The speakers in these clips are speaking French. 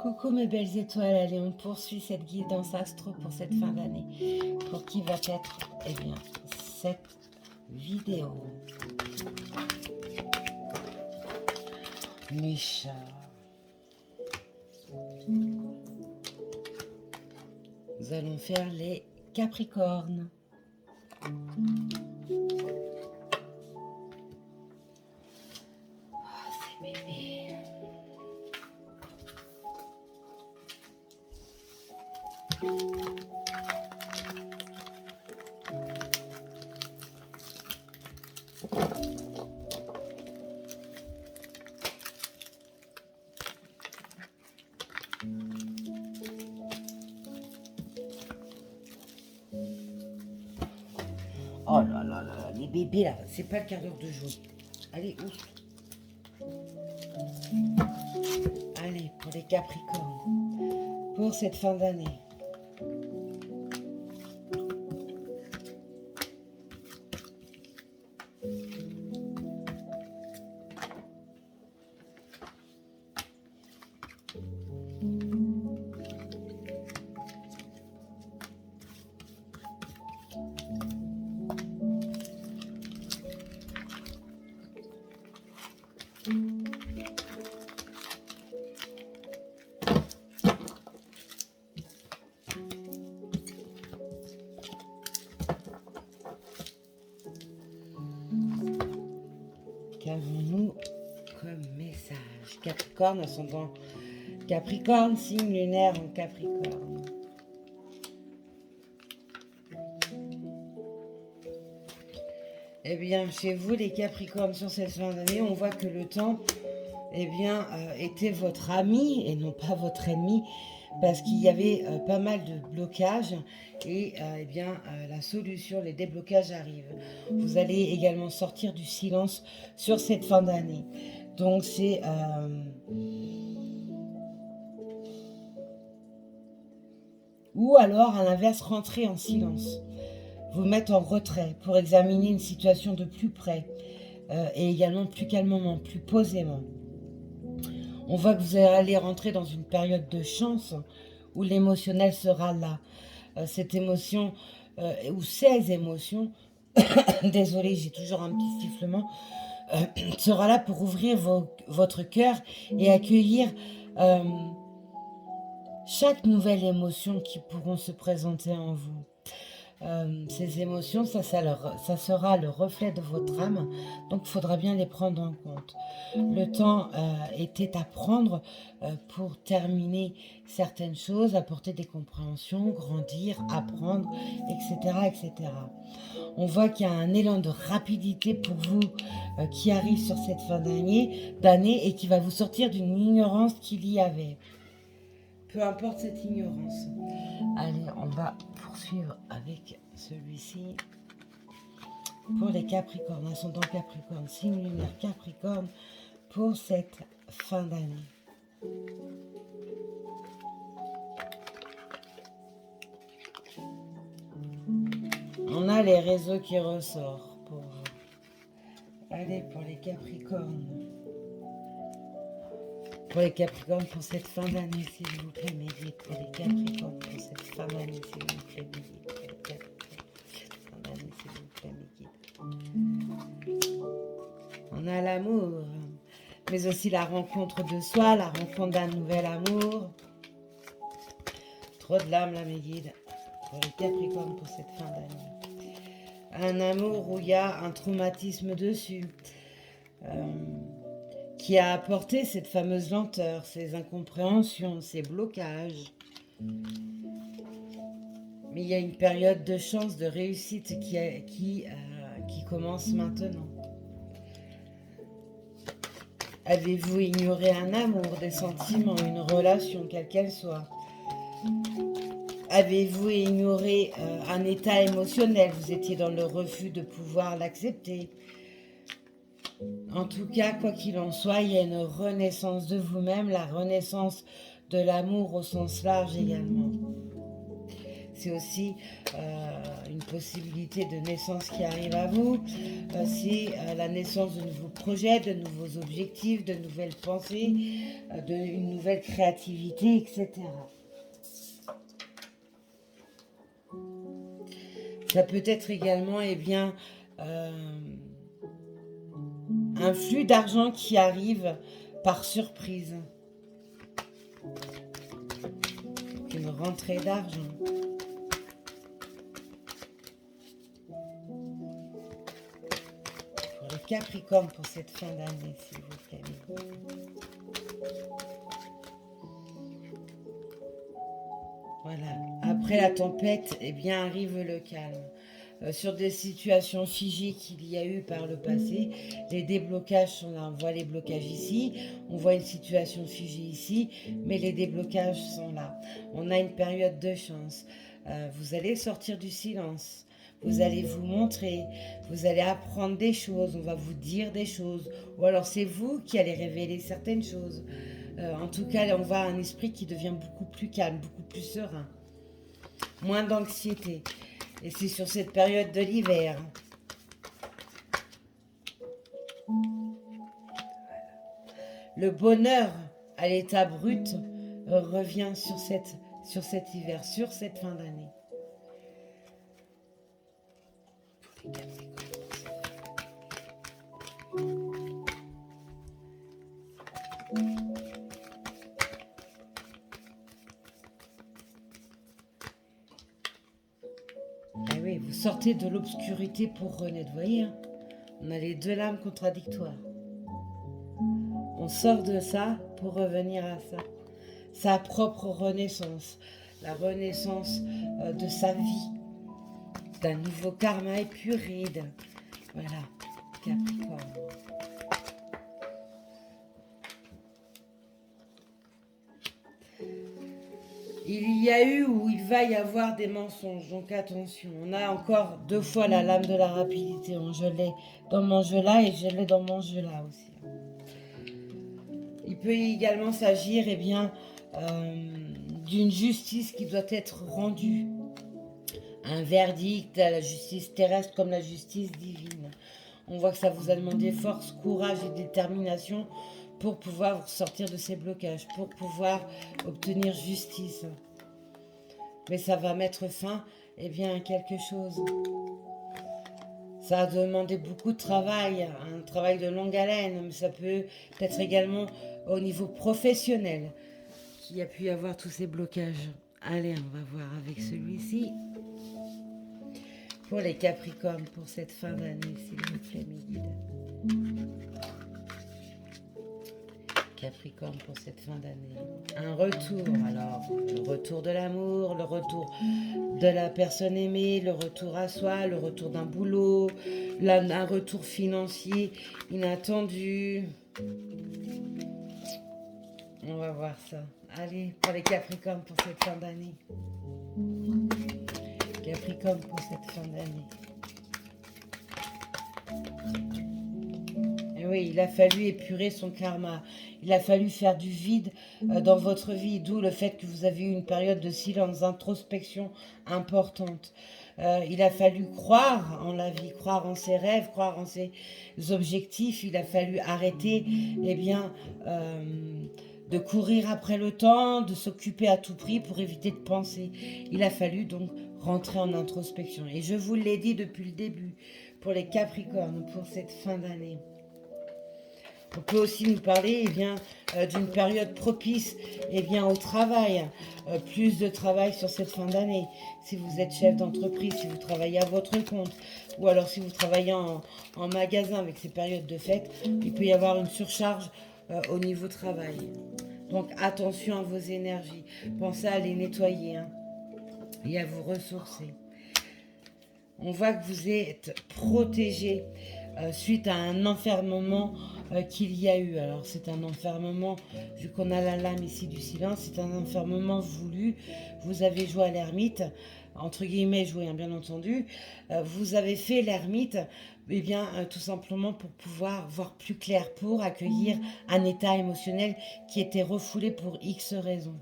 Coucou mes belles étoiles, allez on poursuit cette guidance astro pour cette fin d'année. Pour qui va être, eh bien, cette vidéo. Mes chats. Nous allons faire les Capricornes. Oh, c'est bébé. Oh là là là, les bébés là, c'est pas le quart d'heure de jour. Allez, ouf. Allez, pour les Capricornes, pour cette fin d'année. Qu'avons-nous comme message? Capricorne, ascendant Capricorne, signe lunaire en Capricorne. Eh bien, chez vous, les Capricornes, sur cette fin d'année, on voit que le temps, eh bien, était votre ami et non pas votre ennemi, parce qu'il y avait pas mal de blocages et eh bien, la solution, les déblocages arrivent. Vous allez également sortir du silence sur cette fin d'année. Donc, c'est... ou alors, à l'inverse, rentrer en silence. Vous mettre en retrait pour examiner une situation de plus près et également plus calmement, plus posément. On voit que vous allez rentrer dans une période de chance où l'émotionnel sera là. Cette émotion ou ces émotions, désolée, j'ai toujours un petit sifflement, sera là pour ouvrir votre cœur et accueillir chaque nouvelle émotion qui pourront se présenter en vous. Ces émotions, ça sera le reflet de votre âme, donc il faudra bien les prendre en compte. Le temps était à prendre pour terminer certaines choses, apporter des compréhensions, grandir, apprendre, etc. etc. On voit qu'il y a un élan de rapidité pour vous qui arrive sur cette fin d'année et qui va vous sortir d'une ignorance qu'il y avait. Peu importe cette ignorance. Allez, on va poursuivre avec celui-ci. Pour les Capricornes, ascendant Capricorne, signe lunaire Capricorne, pour cette fin d'année. On a les réseaux qui ressortent pour vous. Allez, pour les Capricornes. Pour les Capricornes, pour cette fin d'année, s'il vous plaît, médite. Pour les Capricornes, pour cette fin d'année, s'il vous plaît, médite. Pour les Capricornes, pour cette fin d'année, s'il vous plaît, médite. On a l'amour, mais aussi la rencontre de soi, la rencontre d'un nouvel amour. Trop de l'âme, là, mes guides. Pour les Capricornes, pour cette fin d'année. Un amour où il y a un traumatisme dessus. Qui a apporté cette fameuse lenteur, ces incompréhensions, ces blocages. Mais il y a une période de chance, de réussite qui commence maintenant. Avez-vous ignoré un amour, des sentiments, une relation, quelle qu'elle soit? Avez-vous ignoré un état émotionnel? Vous étiez dans le refus de pouvoir l'accepter. En tout cas, quoi qu'il en soit, il y a une renaissance de vous-même, la renaissance de l'amour au sens large également. C'est aussi une possibilité de naissance qui arrive à vous. C'est la naissance de nouveaux projets, de nouveaux objectifs, de nouvelles pensées, d'une nouvelle créativité, etc. Ça peut être également, eh bien, un flux d'argent qui arrive par surprise. Une rentrée d'argent. Pour les Capricornes pour cette fin d'année, s'il vous plaît. Voilà. Après la tempête, eh bien, arrive le calme. Sur des situations figées qu'il y a eu par le passé, les déblocages sont là. On voit les blocages ici, on voit une situation figée ici, mais les déblocages sont là. On a une période de chance. Vous allez sortir du silence. Vous allez vous montrer, vous allez apprendre des choses, on va vous dire des choses, ou alors c'est vous qui allez révéler certaines choses. En tout cas, on voit un esprit qui devient beaucoup plus calme, beaucoup plus serein, moins d'anxiété. Et c'est sur cette période de l'hiver. Le bonheur à l'état brut revient sur cet hiver, sur cette fin d'année. Et oui, vous sortez de l'obscurité pour renaître. Vous voyez, hein, on a les deux lames contradictoires. On sort de ça pour revenir à ça. Sa propre renaissance. La renaissance de sa vie. D'un nouveau karma épuré. Voilà, Capricorne. Il y a eu ou il va y avoir des mensonges, donc attention. On a encore deux fois la lame de la rapidité. Je l'ai dans mon jeu là et je l'ai dans mon jeu là aussi. Il peut également s'agir d'une justice qui doit être rendue. Un verdict à la justice terrestre comme la justice divine. On voit que ça vous a demandé force, courage et détermination pour pouvoir vous sortir de ces blocages, pour pouvoir obtenir justice. Mais ça va mettre fin à quelque chose. Ça a demandé beaucoup de travail, un travail de longue haleine, mais ça peut être également au niveau professionnel qu'il y a pu y avoir tous ces blocages. Allez, on va voir avec celui-ci. Pour les Capricornes, pour cette fin d'année, s'il vous plaît, mes guides. Capricorne pour cette fin d'année. Un retour, alors, le retour de l'amour, le retour de la personne aimée, le retour à soi, le retour d'un boulot, un retour financier inattendu. On va voir ça. Allez, pour les Capricornes pour cette fin d'année. Capricorne pour cette fin d'année. Et oui, il a fallu épurer son karma. Il a fallu faire du vide dans votre vie, d'où le fait que vous avez eu une période de silence, d'introspection importante. Il a fallu croire en la vie, croire en ses rêves, croire en ses objectifs. Il a fallu arrêter, de courir après le temps, de s'occuper à tout prix pour éviter de penser. Il a fallu donc rentrer en introspection. Et je vous l'ai dit depuis le début, pour les Capricornes, pour cette fin d'année. On peut aussi nous parler d'une période propice au travail, plus de travail sur cette fin d'année. Si vous êtes chef d'entreprise, si vous travaillez à votre compte, ou alors si vous travaillez en magasin avec ces périodes de fête, il peut y avoir une surcharge au niveau travail. Donc attention à vos énergies, pensez à les nettoyer et à vous ressourcer. On voit que vous êtes protégé suite à un enfermement qu'il y a eu. Alors c'est un enfermement, vu qu'on a la lame ici du silence, c'est un enfermement voulu. Vous avez joué à l'ermite, entre guillemets joué bien entendu. Vous avez fait l'ermite tout simplement pour pouvoir voir plus clair, pour accueillir un état émotionnel qui était refoulé pour X raisons.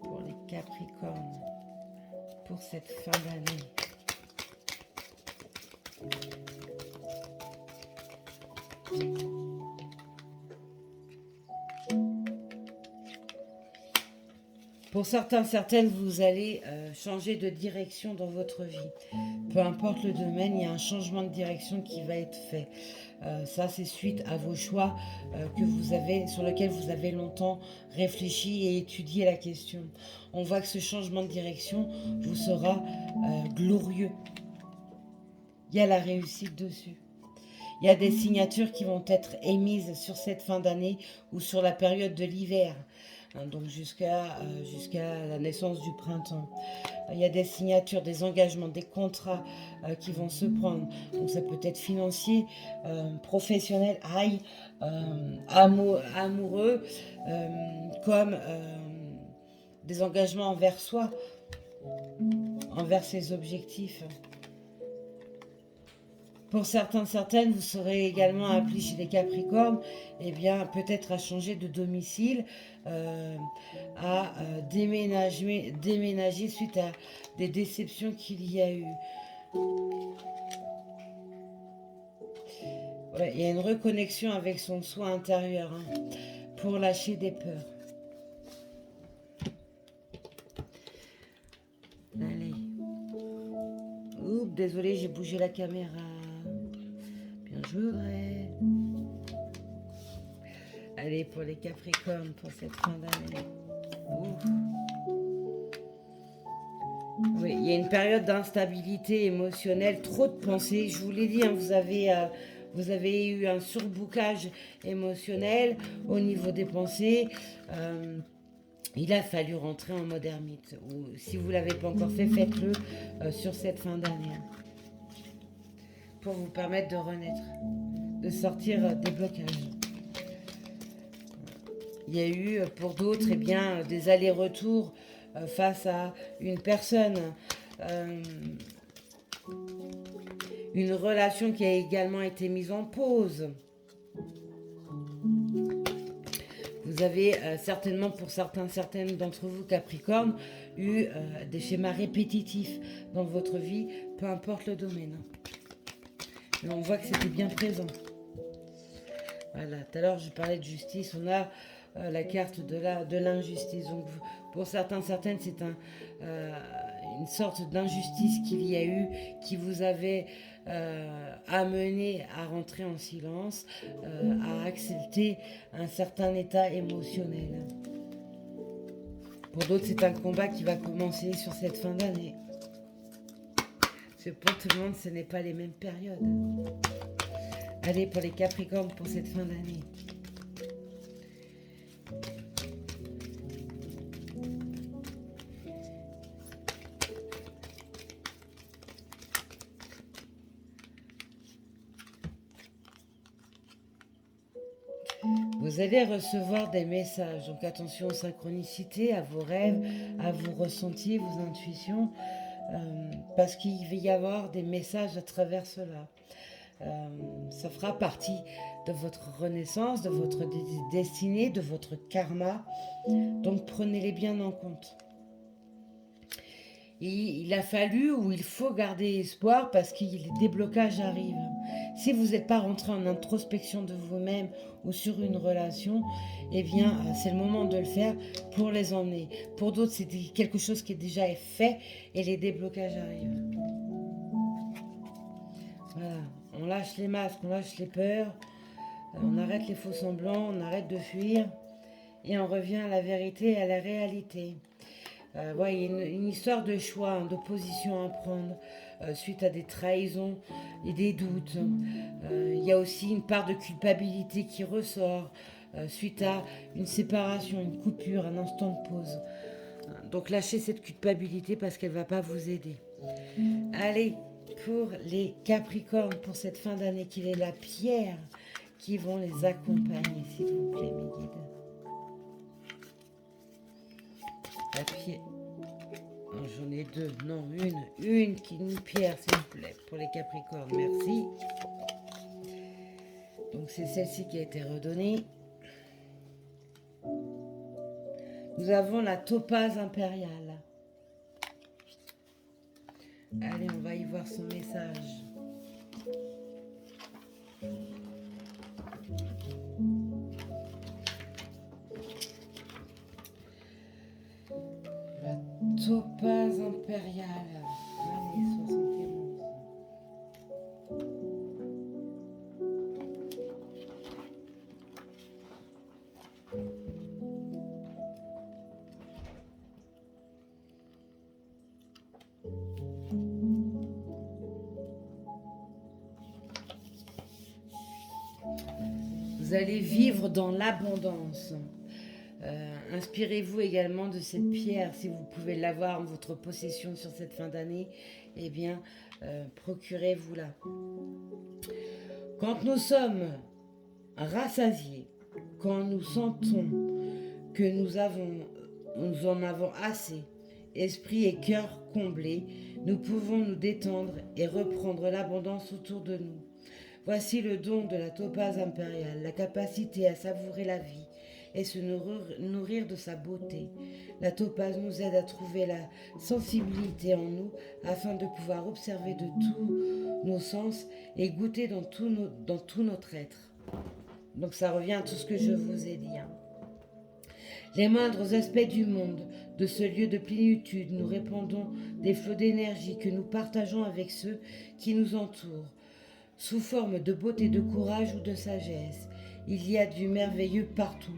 Pour les Capricornes pour cette fin d'année. Pour certains, certaines, vous allez changer de direction dans votre vie. Peu importe le domaine, il y a un changement de direction qui va être fait. Ça, c'est suite à vos choix que vous avez, sur lesquels vous avez longtemps réfléchi et étudié la question. On voit que ce changement de direction vous sera glorieux. Il y a la réussite dessus. Il y a des signatures qui vont être émises sur cette fin d'année ou sur la période de l'hiver. Donc jusqu'à la naissance du printemps. Il y a des signatures, des engagements, des contrats qui vont se prendre. Donc ça peut être financier, professionnel, amoureux, comme des engagements envers soi, envers ses objectifs. Pour certains, certaines, vous serez également appelé chez les Capricornes, eh bien, peut-être à changer de domicile, à déménager suite à des déceptions qu'il y a eu. Ouais, il y a une reconnexion avec son soi intérieur pour lâcher des peurs. Allez. Oups, désolé, j'ai bougé la caméra. Bien joué. Allez, pour les Capricornes, pour cette fin d'année. Oui, il y a une période d'instabilité émotionnelle, trop de pensées. Je vous l'ai dit, vous avez eu un surboucage émotionnel au niveau des pensées. Il a fallu rentrer en mode ermite. Ou, si vous ne l'avez pas encore fait, faites-le sur cette fin d'année. Pour vous permettre de renaître, de sortir des blocages. Il y a eu pour d'autres des allers-retours face à une personne, une relation qui a également été mise en pause. Vous avez certainement, pour certaines d'entre vous, Capricorne, eu des schémas répétitifs dans votre vie, peu importe le domaine. Mais on voit que c'était bien présent. Voilà, tout à l'heure je parlais de justice, on a la carte de l'injustice. Donc pour certaines, c'est une sorte d'injustice qu'il y a eu, qui vous avait amené à rentrer en silence, à accepter un certain état émotionnel. Pour d'autres, c'est un combat qui va commencer sur cette fin d'année. Parce que pour tout le monde, ce n'est pas les mêmes périodes. Allez, pour les Capricornes, pour cette fin d'année. Vous allez recevoir des messages, donc attention aux synchronicités, à vos rêves, à vos ressentis, vos intuitions, parce qu'il va y avoir des messages à travers cela. Ça fera partie de votre renaissance, de votre destinée, de votre karma, donc prenez-les bien en compte. Et il a fallu ou il faut garder espoir parce que les déblocages arrivent. Si vous n'êtes pas rentré en introspection de vous-même ou sur une relation, eh bien, c'est le moment de le faire pour les emmener. Pour d'autres, c'est quelque chose qui est déjà fait et les déblocages arrivent. Voilà, on lâche les masques, on lâche les peurs, on arrête les faux semblants, on arrête de fuir et on revient à la vérité et à la réalité. Ouais, il y a une histoire de choix, d'opposition à prendre suite à des trahisons et des doutes. Il y a aussi une part de culpabilité qui ressort suite à une séparation, une coupure, un instant de pause. Donc lâchez cette culpabilité parce qu'elle ne va pas vous aider. Allez, pour les Capricornes, pour cette fin d'année, qu'il est la pierre qui vont les accompagner, s'il vous plaît, mes guides. La pierre. Oh, j'en ai deux. Non, une pierre, s'il vous plaît, pour les Capricornes. Merci. Donc c'est celle-ci qui a été redonnée. Nous avons la topaze impériale. Allez, on va y voir son message. La topaze impériale. Allez, 71. Vous allez vivre dans l'abondance. Inspirez-vous également de cette pierre, si vous pouvez l'avoir en votre possession sur cette fin d'année, eh bien, procurez-vous-la. Quand nous sommes rassasiés, quand nous sentons que nous en avons assez, esprit et cœur comblés, nous pouvons nous détendre et reprendre l'abondance autour de nous. Voici le don de la topaze impériale, la capacité à savourer la vie et se nourrir de sa beauté. La topaze nous aide à trouver la sensibilité en nous afin de pouvoir observer de tous nos sens et goûter dans tout notre être. Donc ça revient à tout ce que je vous ai dit. Les moindres aspects du monde, de ce lieu de plénitude, nous répandons des flots d'énergie que nous partageons avec ceux qui nous entourent, sous forme de beauté, de courage ou de sagesse. Il y a du merveilleux partout.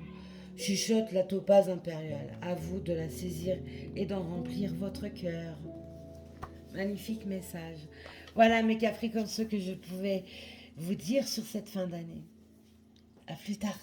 Chuchote la topaze impériale. À vous de la saisir et d'en remplir votre cœur. Magnifique message. Voilà mes Capricornes, ce que je pouvais vous dire sur cette fin d'année. À plus tard.